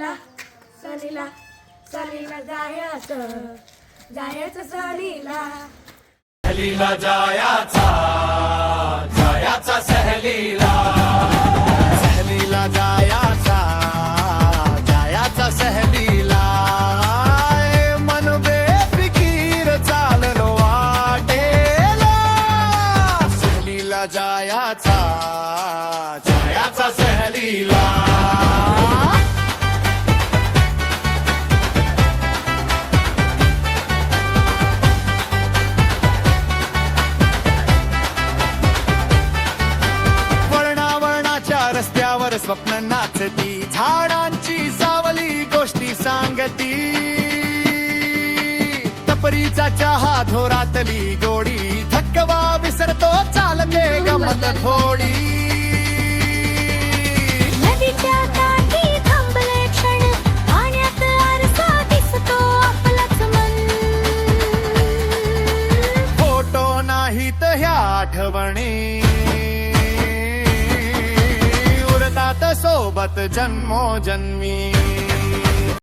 सहलीला सहलीला सहलीला जायचं जायचं सहलीला सहलीला जायाचा जायाचा सहलीला सहलीला जायाचा जायाचा सहलीला मन बेफिकीर चाललो वाटेला सहलीला जायाचा जायाचा सहलीला रस्त्यावर स्वप्न नाचती झाडांची सावली गोष्टी सांगती टपरीचा चहा धोरातली गोडी थकवा विसरतो चालते गमत थोडी नदीच्या काठी थांबले क्षण पाण्यात आरसा दिसतो आपलाच मन फोटो नाहीत ह्या आठवणी सोबत जन्मोजन्मी